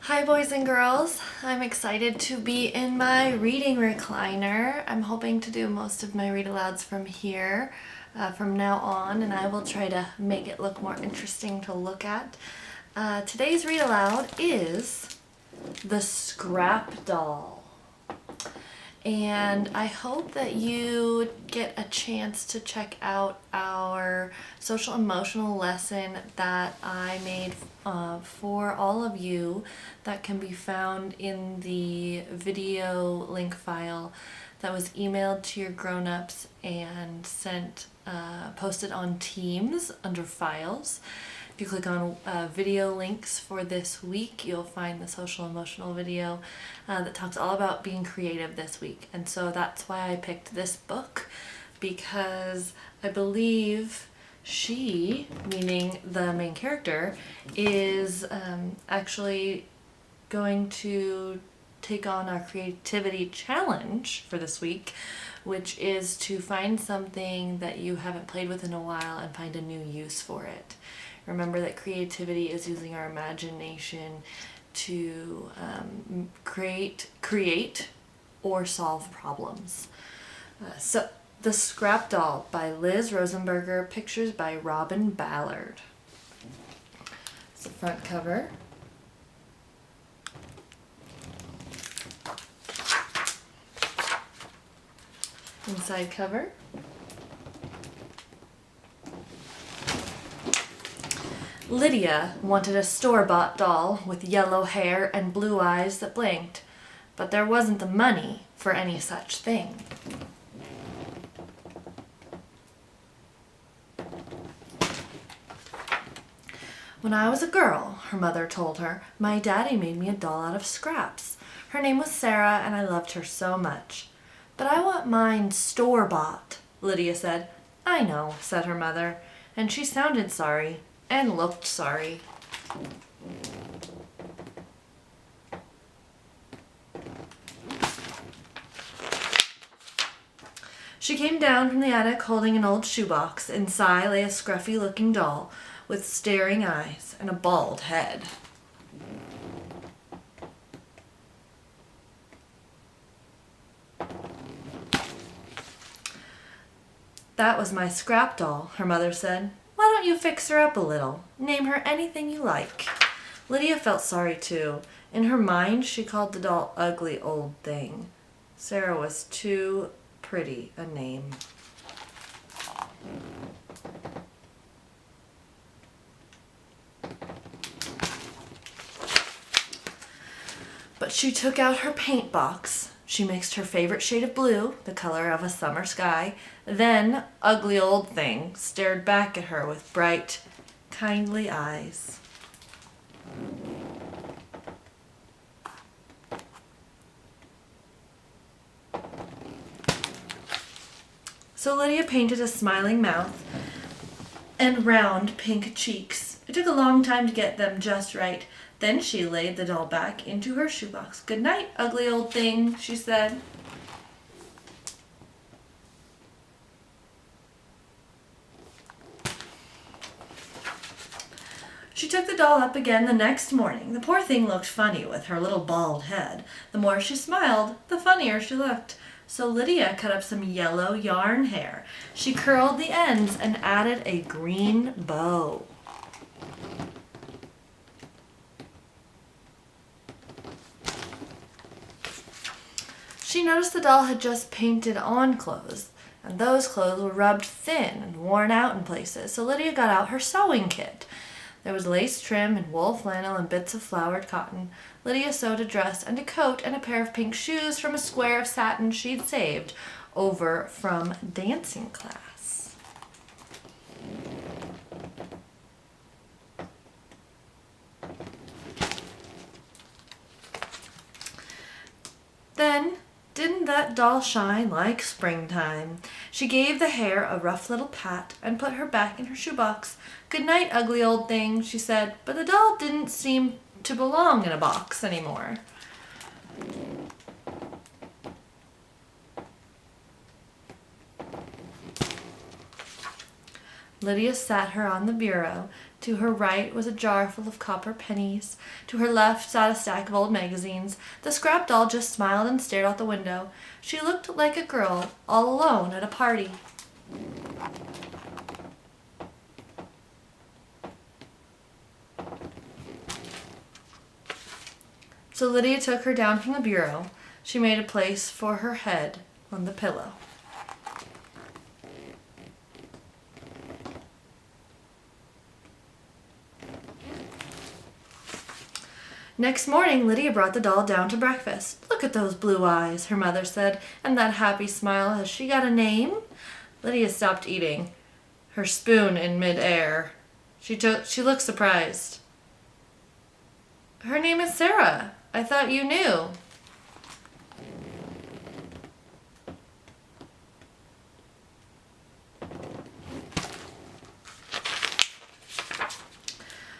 Hi boys and girls, I'm excited to be in my reading recliner. I'm hoping to do most of my read alouds from here from now on, and I will try to make it look more interesting to look at. Today's read aloud is The Scrap Doll. And I hope that you get a chance to check out our social emotional lesson that I made for all of you that can be found in the video link file that was emailed to your grown-ups and sent posted on Teams under files. If you click on video links for this week, you'll find the social emotional video that talks all about being creative this week. And so that's why I picked this book, because I believe she, meaning the main character, is actually going to take on our creativity challenge for this week, which is to find something that you haven't played with in a while and find a new use for it. Remember that creativity is using our imagination to create or solve problems. So, The Scrap Doll by Liz Rosenberger, pictures by Robin Ballard. It's the front cover. Inside cover. Lydia wanted a store-bought doll with yellow hair and blue eyes that blinked, but there wasn't the money for any such thing. When I was a girl, her mother told her, my daddy made me a doll out of scraps. Her name was Sarah, and I loved her so much. But I want mine store-bought, Lydia said. I know, said her mother, and she sounded sorry. And looked sorry. She came down from the attic holding an old shoebox. Inside lay a scruffy-looking doll with staring eyes and a bald head. That was my scrap doll, her mother said. Why don't you fix her up a little? Name her anything you like. Lydia felt sorry too. In her mind, she called the doll Ugly Old Thing. Sarah was too pretty a name. But she took out her paint box. She mixed her favorite shade of blue, the color of a summer sky. Then, Ugly Old Thing stared back at her with bright, kindly eyes. So Lydia painted a smiling mouth and round pink cheeks. It took a long time to get them just right. Then she laid the doll back into her shoebox. Good night, ugly old thing, she said. She took the doll up again the next morning. The poor thing looked funny with her little bald head. The more she smiled, the funnier she looked. So Lydia cut up some yellow yarn hair. She curled the ends and added a green bow. She noticed the doll had just painted on clothes, and those clothes were rubbed thin and worn out in places, so Lydia got out her sewing kit. There was lace trim and wool flannel and bits of flowered cotton. Lydia sewed a dress and a coat and a pair of pink shoes from a square of satin she'd saved over from dancing class. Then, didn't that doll shine like springtime? She gave the hair a rough little pat and put her back in her shoebox. Good night, ugly old thing, she said, but the doll didn't seem to belong in a box anymore. Lydia sat her on the bureau, To her right was a jar full of copper pennies. To her left sat a stack of old magazines. The scrap doll just smiled and stared out the window. She looked like a girl all alone at a party. So Lydia took her down from the bureau. She made a place for her head on the pillow. Next morning, Lydia brought the doll down to breakfast. "Look at those blue eyes," her mother said, "and that happy smile. Has she got a name?" Lydia stopped eating, her spoon in midair. She looked surprised. "Her name is Sarah. I thought you knew."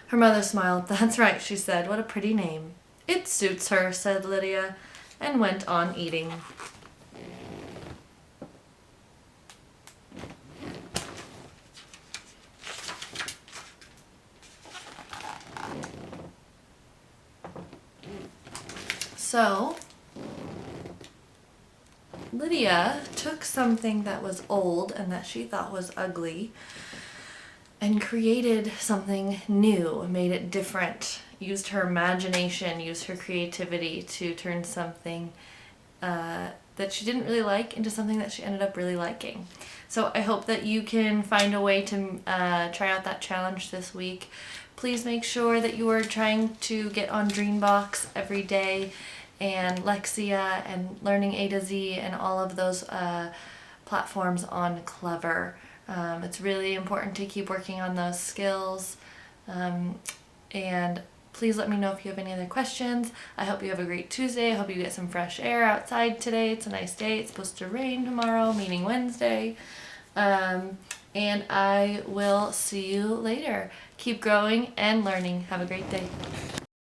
Her mother smiled. "That's right," she said. "What a pretty name." "It suits her," said Lydia, and went on eating. So, Lydia took something that was old and that she thought was ugly and created something new, made it different, used her imagination, used her creativity to turn something that she didn't really like into something that she ended up really liking. So I hope that you can find a way to try out that challenge this week. Please make sure that you are trying to get on Dreambox every day and Lexia and Learning A to Z and all of those platforms on Clever. It's really important to keep working on those skills. And please let me know if you have any other questions. I hope you have a great Tuesday. I hope you get some fresh air outside today. It's a nice day. It's supposed to rain tomorrow, meaning Wednesday. And I will see you later. Keep growing and learning. Have a great day.